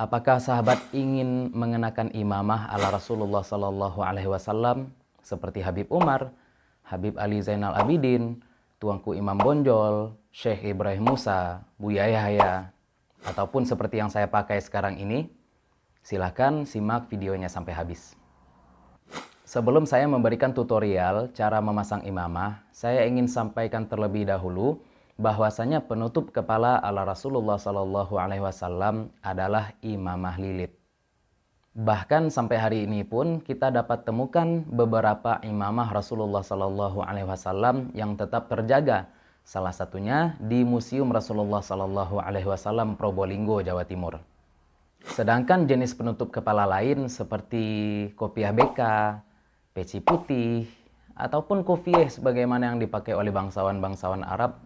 Apakah sahabat ingin mengenakan imamah ala Rasulullah Sallallahu Alaihi Wasallam seperti Habib Umar, Habib Ali Zainal Abidin, Tuanku Imam Bonjol, Syekh Ibrahim Musa, Buya Yahya, ataupun seperti yang saya pakai sekarang ini? Silahkan simak videonya sampai habis. Sebelum saya memberikan tutorial cara memasang imamah, saya ingin sampaikan terlebih dahulu bahwasanya penutup kepala ala Rasulullah Sallallahu Alaihi Wasallam adalah imamah lilit. Bahkan sampai hari ini pun kita dapat temukan beberapa imamah Rasulullah Sallallahu Alaihi Wasallam yang tetap terjaga. Salah satunya di Museum Rasulullah Sallallahu Alaihi Wasallam Probolinggo, Jawa Timur. Sedangkan jenis penutup kepala lain seperti kopiah BK, peci putih, ataupun kofieh sebagaimana yang dipakai oleh bangsawan-bangsawan Arab,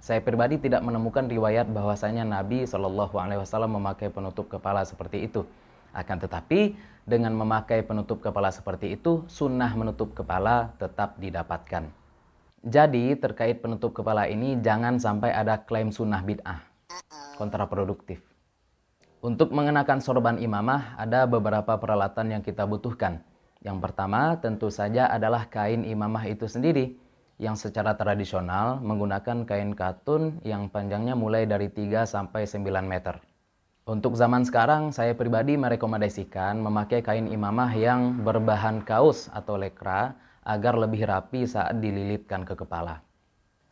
saya pribadi tidak menemukan riwayat bahwasanya Nabi Shallallahu Alaihi Wasallam memakai penutup kepala seperti itu. Akan tetapi, dengan memakai penutup kepala seperti itu, sunnah menutup kepala tetap didapatkan. Jadi, terkait penutup kepala ini, jangan sampai ada klaim sunnah bid'ah. Kontraproduktif. Untuk mengenakan sorban imamah, ada beberapa peralatan yang kita butuhkan. Yang pertama, tentu saja adalah kain imamah itu sendiri, yang secara tradisional menggunakan kain katun yang panjangnya mulai dari 3 sampai 9 meter. Untuk zaman sekarang, saya pribadi merekomendasikan memakai kain imamah yang berbahan kaos atau lekra agar lebih rapi saat dililitkan ke kepala.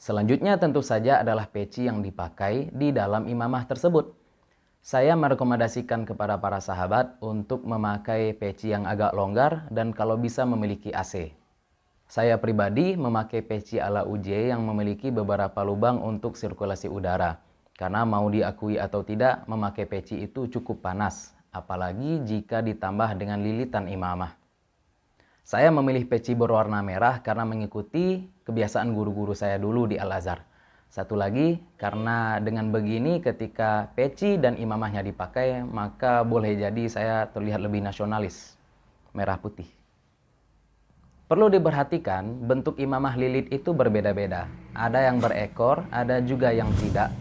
Selanjutnya tentu saja adalah peci yang dipakai di dalam imamah tersebut. Saya merekomendasikan kepada para sahabat untuk memakai peci yang agak longgar dan kalau bisa memiliki AC. Saya pribadi memakai peci ala UJ yang memiliki beberapa lubang untuk sirkulasi udara. Karena mau diakui atau tidak, memakai peci itu cukup panas. Apalagi jika ditambah dengan lilitan imamah. Saya memilih peci berwarna merah karena mengikuti kebiasaan guru-guru saya dulu di Al-Azhar. Satu lagi, karena dengan begini ketika peci dan imamahnya dipakai, maka boleh jadi saya terlihat lebih nasionalis. Merah putih. Perlu diperhatikan, bentuk imamah lilit itu berbeda-beda. Ada yang berekor, ada juga yang tidak.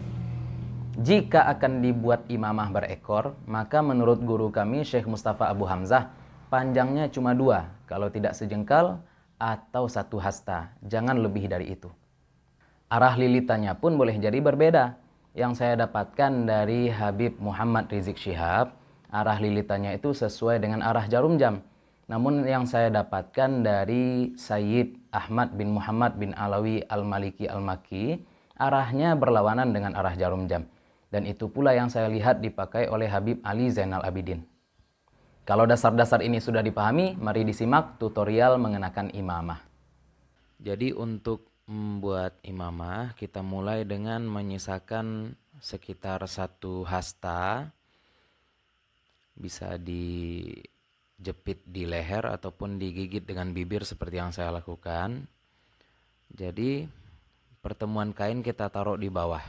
Jika akan dibuat imamah berekor, maka menurut guru kami Syekh Mustafa Abu Hamzah, panjangnya cuma 2, kalau tidak sejengkal atau 1 hasta. Jangan lebih dari itu. Arah lilitannya pun boleh jadi berbeda. Yang saya dapatkan dari Habib Muhammad Rizik Syihab, arah lilitannya itu sesuai dengan arah jarum jam. Namun yang saya dapatkan dari Sayyid Ahmad bin Muhammad bin Alawi Al-Maliki Al-Maki, arahnya berlawanan dengan arah jarum jam. Dan itu pula yang saya lihat dipakai oleh Habib Ali Zainal Abidin. Kalau dasar-dasar ini sudah dipahami, mari disimak tutorial mengenakan imamah. Jadi untuk membuat imamah, kita mulai dengan menyisakan sekitar 1 hasta. Bisa dijepit di leher ataupun digigit dengan bibir seperti yang saya lakukan. Jadi pertemuan kain kita taruh di bawah.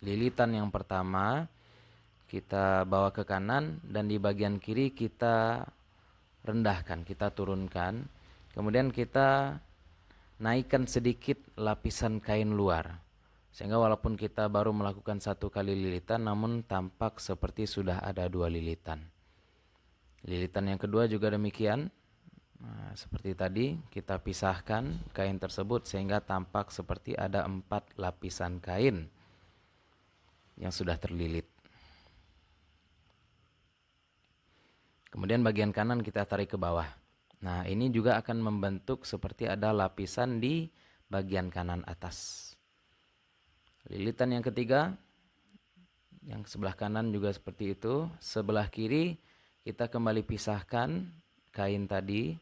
Lilitan yang pertama kita bawa ke kanan dan di bagian kiri kita rendahkan, kita turunkan. Kemudian kita naikkan sedikit lapisan kain luar. Sehingga walaupun kita baru melakukan 1 kali lilitan, namun tampak seperti sudah ada 2 lilitan. Lilitan yang kedua juga demikian. Nah, seperti tadi kita pisahkan kain tersebut sehingga tampak seperti ada 4 lapisan kain yang sudah terlilit. Kemudian bagian kanan kita tarik ke bawah. Nah, ini juga akan membentuk seperti ada lapisan di bagian kanan atas. Lilitan yang ketiga, yang sebelah kanan juga seperti itu. Sebelah kiri kita kembali pisahkan kain tadi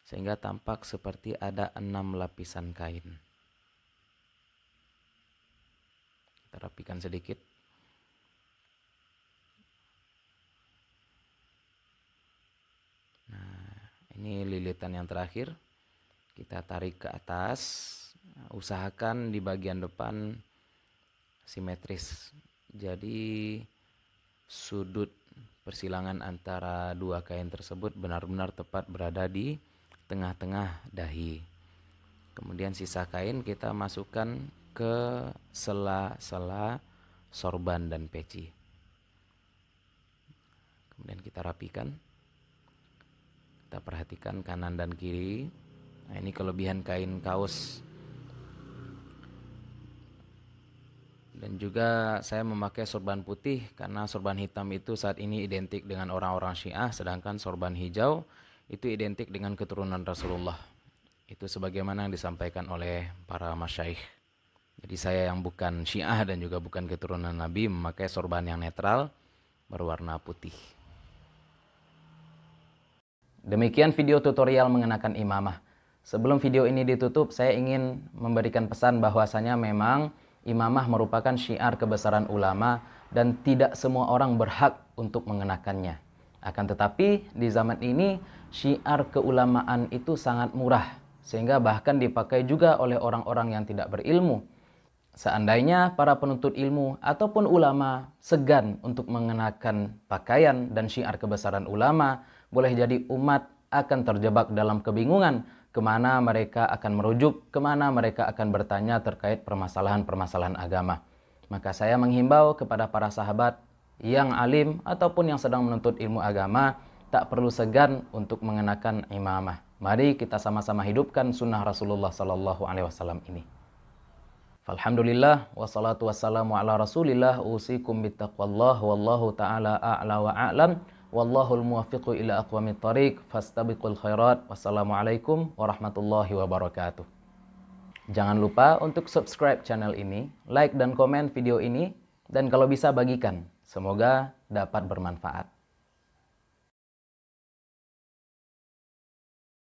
sehingga tampak seperti ada 6 lapisan kain. Kita rapikan sedikit. Ini lilitan yang terakhir. Kita tarik ke atas. Usahakan di bagian depan simetris. Jadi sudut persilangan antara 2 kain tersebut benar-benar tepat berada di tengah-tengah dahi. Kemudian sisa kain kita masukkan ke sela-sela sorban dan peci. Kemudian kita rapikan. Kita perhatikan kanan dan kiri. Nah, ini kelebihan kain kaos. Dan juga saya memakai sorban putih karena sorban hitam itu saat ini identik dengan orang-orang Syiah, sedangkan sorban hijau itu identik dengan keturunan Rasulullah. Itu sebagaimana yang disampaikan oleh para masyaikh. Jadi saya yang bukan Syiah dan juga bukan keturunan Nabi memakai sorban yang netral berwarna putih. Demikian video tutorial mengenakan imamah. Sebelum video ini ditutup, saya ingin memberikan pesan bahwasanya memang imamah merupakan syiar kebesaran ulama dan tidak semua orang berhak untuk mengenakannya. Akan tetapi di zaman ini syiar keulamaan itu sangat murah sehingga bahkan dipakai juga oleh orang-orang yang tidak berilmu. Seandainya para penuntut ilmu ataupun ulama segan untuk mengenakan pakaian dan syiar kebesaran ulama, boleh jadi umat akan terjebak dalam kebingungan kemana mereka akan merujuk, kemana mereka akan bertanya terkait permasalahan-permasalahan agama. Maka saya menghimbau kepada para sahabat yang alim ataupun yang sedang menuntut ilmu agama, tak perlu segan untuk mengenakan imamah. Mari kita sama-sama hidupkan sunnah Rasulullah SAW ini. Alhamdulillah, wassalatu wassalamu ala rasulillah, usikum bittaqwallah, wallahu ta'ala a'la wa a'lam. Wallahul muwaffiqu ila aqwamit thariq, fastabiqul khairat. Wassalamualaikum warahmatullahi wabarakatuh. Jangan lupa untuk subscribe channel ini, like dan komen video ini, dan kalau bisa bagikan. Semoga dapat bermanfaat.